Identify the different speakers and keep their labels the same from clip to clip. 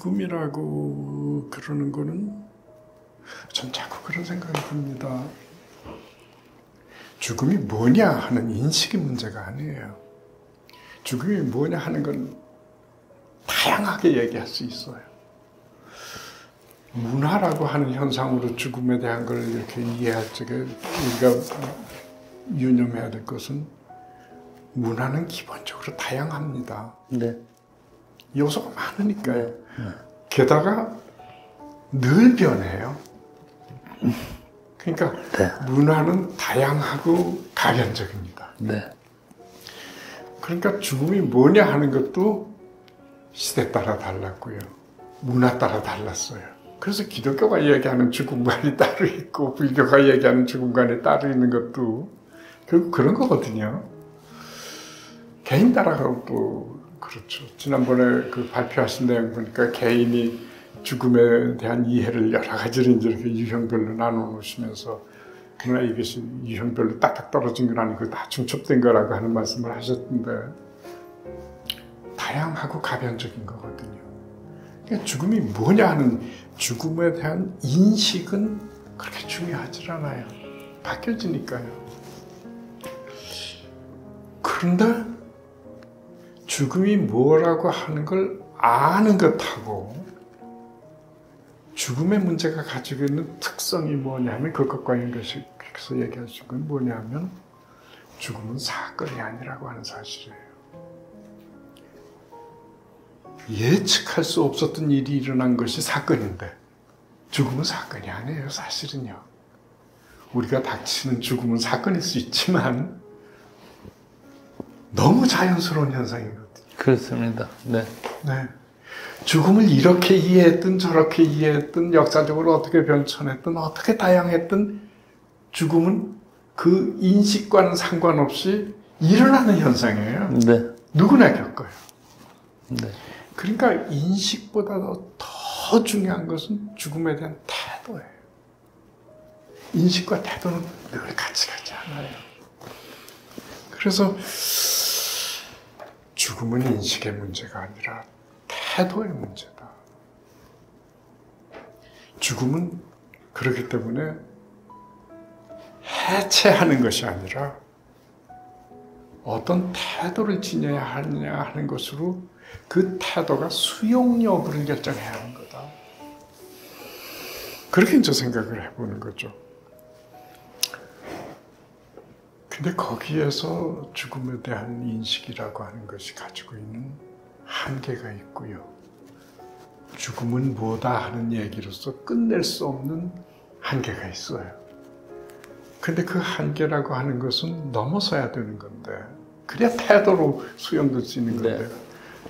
Speaker 1: 죽음이라고 그러는 거는 전 자꾸 그런 생각이 듭니다. 죽음이 뭐냐 하는 인식의 문제가 아니에요. 죽음이 뭐냐 하는 건 다양하게 얘기할 수 있어요. 문화라고 하는 현상으로 죽음에 대한 걸 이렇게 이해할 적에 우리가 유념해야 될 것은 문화는 기본적으로 다양합니다.
Speaker 2: 네.
Speaker 1: 요소가 많으니까요. 게다가 늘 변해요. 그러니까 문화는 다양하고 가변적입니다.
Speaker 2: 네.
Speaker 1: 그러니까 죽음이 뭐냐 하는 것도 시대 따라 달랐고요. 문화 따라 달랐어요. 그래서 기독교가 얘기하는 죽음관이 따로 있고 불교가 얘기하는 죽음관이 따로 있는 것도 결국 그런 거거든요. 개인 따라가고 또 그렇죠. 지난번에 그 발표하신 내용 보니까 개인이 죽음에 대한 이해를 여러 가지로 이렇게 유형별로 나눠 놓으시면서 그러나 이것이 유형별로 딱딱 떨어진 건 아니고 다 중첩된 거라고 하는 말씀을 하셨는데 다양하고 가변적인 거거든요. 그러니까 죽음이 뭐냐 하는 죽음에 대한 인식은 그렇게 중요하지 않아요. 바뀌어지니까요. 그런데 죽음이 뭐라고 하는 걸 아는 것하고 죽음의 문제가 가지고 있는 특성이 뭐냐면 그것과 연결해서 얘기할 수 있는 건 뭐냐면 죽음은 사건이 아니라고 하는 사실이에요. 예측할 수 없었던 일이 일어난 것이 사건인데 죽음은 사건이 아니에요. 사실은요. 우리가 닥치는 죽음은 사건일 수 있지만 너무 자연스러운 현상이거든요.
Speaker 2: 그렇습니다. 네.
Speaker 1: 네. 죽음을 이렇게 이해했든 저렇게 이해했든 역사적으로 어떻게 변천했든 어떻게 다양했든 죽음은 그 인식과는 상관없이 일어나는 현상이에요.
Speaker 2: 네.
Speaker 1: 누구나 겪어요.
Speaker 2: 네.
Speaker 1: 그러니까 인식보다 더 중요한 것은 죽음에 대한 태도예요. 인식과 태도는 늘 같이 가지 않아요. 그래서 죽음은 인식의 문제가 아니라 태도의 문제다. 죽음은 그렇기 때문에 해체하는 것이 아니라 어떤 태도를 지녀야 하느냐 하는 것으로 그 태도가 수용 여부를 결정해야 하는 거다. 그렇게 이제 생각을 해보는 거죠. 근데 거기에서 죽음에 대한 인식이라고 하는 것이 가지고 있는 한계가 있고요. 죽음은 뭐다 하는 얘기로서 끝낼 수 없는 한계가 있어요. 근데 그 한계라고 하는 것은 넘어서야 되는 건데 그래야 태도로 수용될 수 있는 건데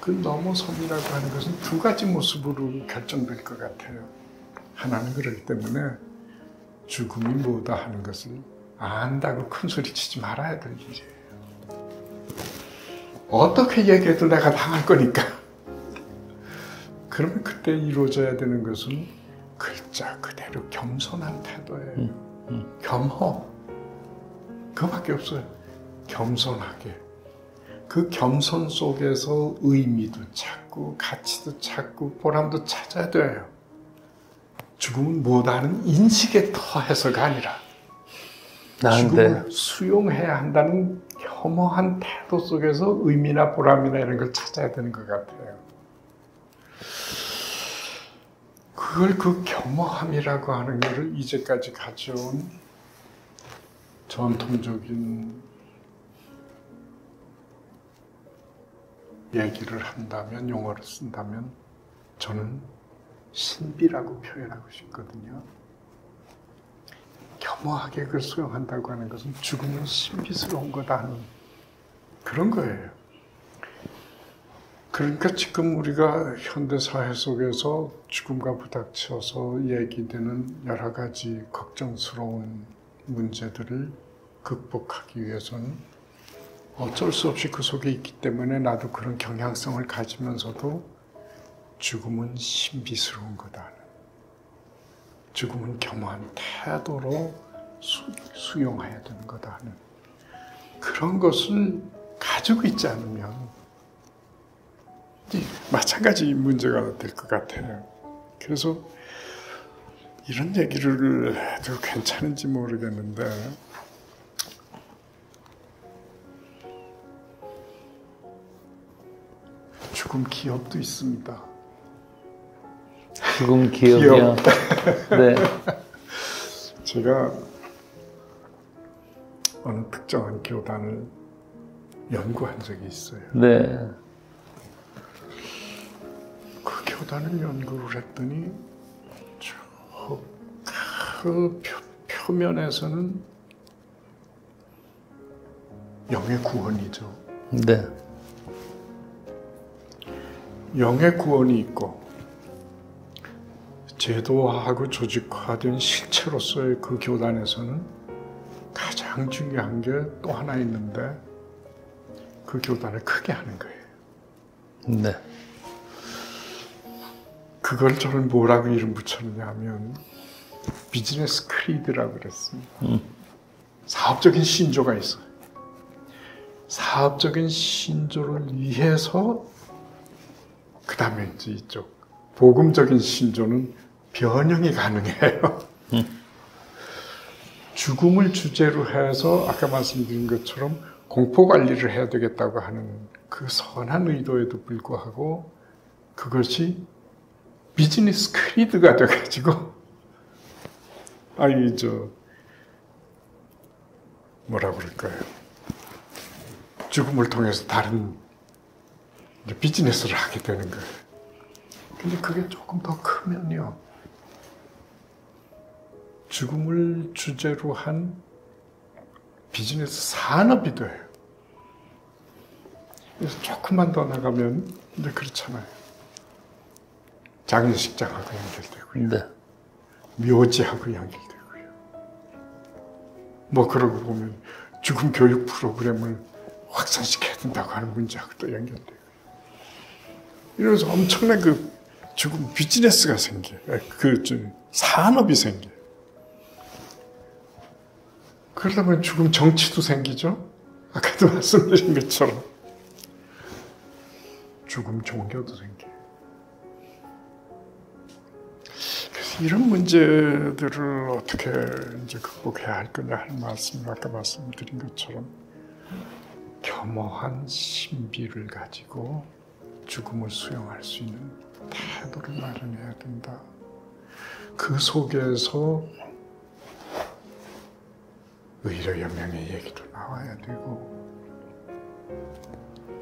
Speaker 1: 그 넘어섬이라고 하는 것은 두 가지 모습으로 결정될 것 같아요. 하나는 그렇기 때문에 죽음이 뭐다 하는 것을 안다고 큰 소리 치지 말아야 될 일이에요. 어떻게 얘기해도 내가 당할 거니까. 그러면 그때 이루어져야 되는 것은 글자 그대로 겸손한 태도예요. 겸허. 그거밖에 없어요. 겸손하게. 그 겸손 속에서 의미도 찾고 가치도 찾고 보람도 찾아야 돼요. 죽음은 뭐다는 인식에 더해서가 아니라 죽음을 수용해야 한다는 겸허한 태도 속에서 의미나 보람이나 이런 걸 찾아야 되는 것 같아요. 그걸 그 겸허함이라고 하는 것을 이제까지 가져온 전통적인 얘기를 한다면, 용어를 쓴다면 저는 신비라고 표현하고 싶거든요. 겸허하게 그걸 수용한다고 하는 것은 죽음은 신비스러운 거다 하는 그런 거예요. 그러니까 지금 우리가 현대사회 속에서 죽음과 부닥쳐서 얘기되는 여러 가지 걱정스러운 문제들을 극복하기 위해서는 어쩔 수 없이 그 속에 있기 때문에 나도 그런 경향성을 가지면서도 죽음은 신비스러운 거다. 죽음은 겸허한 태도로 수용해야 되는 거다 하는 그런 것을 가지고 있지 않으면 마찬가지 문제가 될 것 같아요. 그래서 이런 얘기를 해도 괜찮은지 모르겠는데 죽음 기업도 있습니다.
Speaker 2: 죽음 기업이요? 네.
Speaker 1: 제가 어느 특정한 교단을 연구한 적이 있어요.
Speaker 2: 네.
Speaker 1: 그 교단을 연구를 했더니 그 표면에서는 영의 구원이죠.
Speaker 2: 네.
Speaker 1: 영의 구원이 있고 제도화하고 조직화된 실체로서의 그 교단에서는 가장 중요한 게 또 하나 있는데 그 교단을 크게 하는 거예요.
Speaker 2: 네.
Speaker 1: 그걸 저는 뭐라고 이름 붙였느냐 하면 비즈니스 크리드라고 그랬습니다. 사업적인 신조가 있어요. 사업적인 신조를 위해서 그 다음에 이제 이쪽 복음적인 신조는 변형이 가능해요. 죽음을 주제로 해서 아까 말씀드린 것처럼 공포 관리를 해야 되겠다고 하는 그 선한 의도에도 불구하고 그것이 비즈니스 크리드가 돼가지고 뭐라 그럴까요? 죽음을 통해서 다른 비즈니스를 하게 되는 거예요. 근데 그게 조금 더 크면요. 죽음을 주제로 한 비즈니스 산업이 돼요. 그래서 조금만 더 나가면 이제 그렇잖아요. 장례식장하고 연결되고요.
Speaker 2: 네.
Speaker 1: 묘지하고 연결되고요. 뭐 그러고 보면 죽음 교육 프로그램을 확산시켜야 된다고 하는 문제하고 또 연결되고요. 이러면서 엄청난 그 죽음 비즈니스가 생겨요. 산업이 생겨요. 그러다 보면 죽음 정치도 생기죠. 아까도 말씀드린 것처럼 죽음 종교도 생겨요. 그래서 이런 문제들을 어떻게 이제 극복해야 할 거냐 하는 말씀을 아까 말씀드린 것처럼 겸허한 신비를 가지고 죽음을 수용할 수 있는 태도를 마련해야 된다. 그 속에서 의료연명의 얘기도 나와야 되고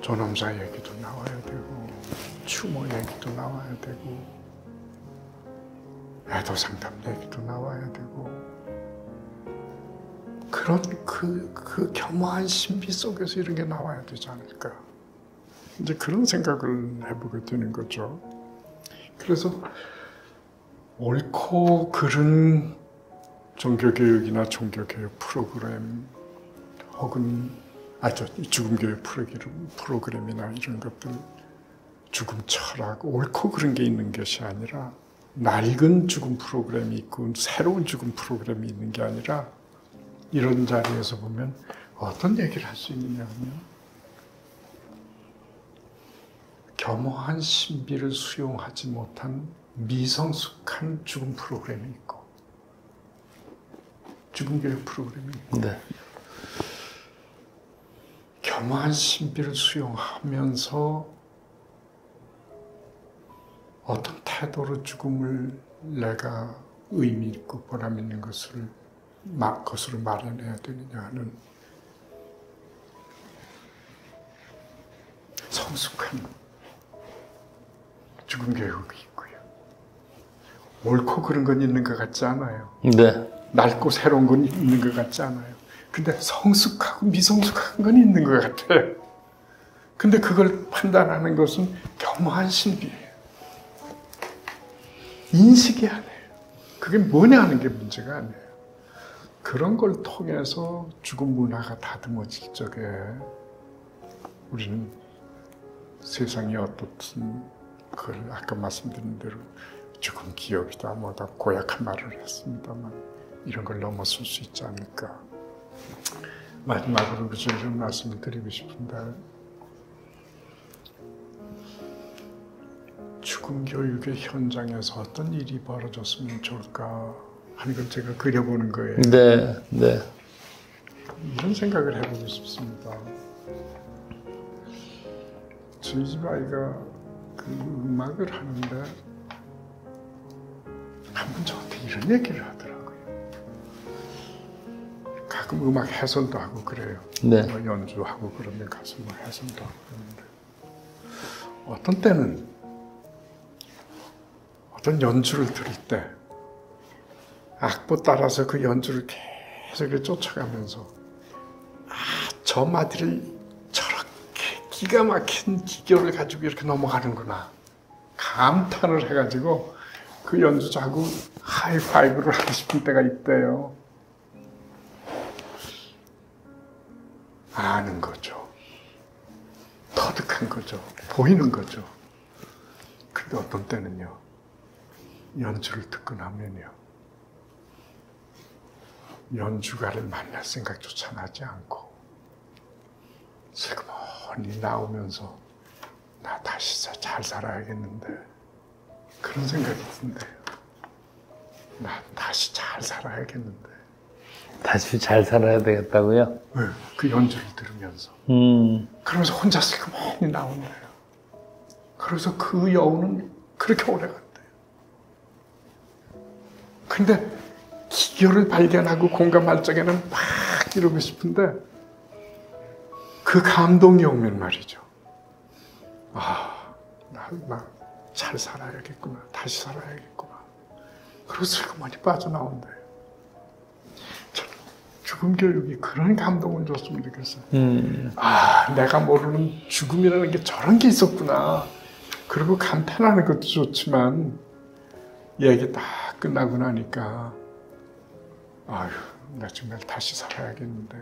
Speaker 1: 존엄사 얘기도 나와야 되고 추모 얘기도 나와야 되고 애도상담 얘기도 나와야 되고 그런 그 겸허한 신비 속에서 이런 게 나와야 되지 않을까. 이제 그런 생각을 해보게 되는 거죠. 그래서 옳고 그른 종교교육이나 종교교육 프로그램 혹은 죽음교육 프로그램이나 이런 것들 죽음 철학 옳고 그런 게 있는 것이 아니라 낡은 죽음 프로그램이 있고 새로운 죽음 프로그램이 있는 게 아니라 이런 자리에서 보면 어떤 얘기를 할 수 있느냐 하면 겸허한 신비를 수용하지 못한 미성숙한 죽음 프로그램이 있고 죽음교육 프로그램이 있고
Speaker 2: 네.
Speaker 1: 겸허한 신비를 수용하면서 어떤 태도로 죽음을 내가 의미 있고 보람 있는 것으로 마련해야 되느냐 하는 성숙한 죽음 교육이 있고요. 옳고 그런 건 있는 것 같지 않아요.
Speaker 2: 네.
Speaker 1: 낡고 새로운 건 있는 것 같지 않아요. 근데 성숙하고 미성숙한 건 있는 것 같아요. 근데 그걸 판단하는 것은 겸허한 신비예요. 인식이 아니에요. 그게 뭐냐 하는 게 문제가 아니에요. 그런 걸 통해서 죽음 문화가 다듬어질 적에 우리는 세상이 어떻든 그걸 아까 말씀드린 대로 죽음 기업이다 뭐다 고약한 말을 했습니다만 이런 걸 넘어설 수 있지 않을까. 마지막으로 이런 말씀을 드리고 싶은데 죽음 교육의 현장에서 어떤 일이 벌어졌으면 좋을까 하는 걸 제가 그려보는 거예요.
Speaker 2: 네, 네.
Speaker 1: 이런 생각을 해보고 싶습니다. 저희 집 아이가 그 음악을 하는데 한번 저한테 이런 얘기를 하더라고요. 가끔 음악 해설도 하고 그래요.
Speaker 2: 네.
Speaker 1: 뭐 연주하고 그러면 가서 뭐 해설도 하고 그러는데 어떤 때는 어떤 연주를 들을 때 악보 따라서 그 연주를 계속 이렇게 쫓아가면서 저 마디를 저렇게 기가 막힌 기교를 가지고 이렇게 넘어가는구나 감탄을 해가지고 그 연주자하고 하이파이브를 하고 싶은 때가 있대요. 아는 거죠. 터득한 거죠. 보이는 거죠. 근데 어떤 때는요. 연주를 듣고 나면요. 연주가를 만날 생각조차 나지 않고 슬그머니 나오면서 나 다시 잘 살아야겠는데 그런 생각이 든대요. 나 다시 잘 살아야겠는데
Speaker 2: 다시 잘 살아야 되겠다고요?
Speaker 1: 네, 그 연주를 들으면서 그러면서 혼자 슬그머니 나온대요. 그래서 그 여운은 그렇게 오래 간대요. 근데 기교를 발견하고 공감할 적에는 막 이러고 싶은데 그 감동이 오면 말이죠. 나 잘 살아야겠구나. 다시 살아야겠구나. 그러고 슬그머니 빠져나온대요. 죽음 교육이 그런 감동을 줬으면 좋겠어요. 내가 모르는 죽음이라는 게 저런 게 있었구나. 그리고 감탄하는 것도 좋지만 얘기 다 끝나고 나니까 나 정말 다시 살아야겠는데.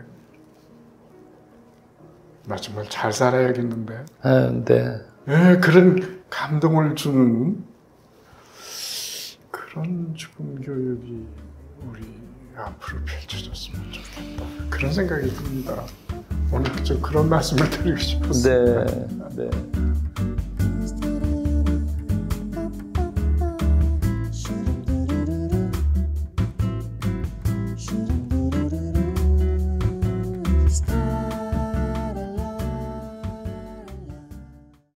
Speaker 1: 나 정말 잘 살아야겠는데.
Speaker 2: 네.
Speaker 1: 네, 그런 감동을 주는 그런 죽음 교육이 우리 앞으로 펼쳐졌으면 좋겠다. 그런 생각이 듭니다. 오늘 좀 그런 말씀을 드리고 싶었습니다.
Speaker 2: 네, 네.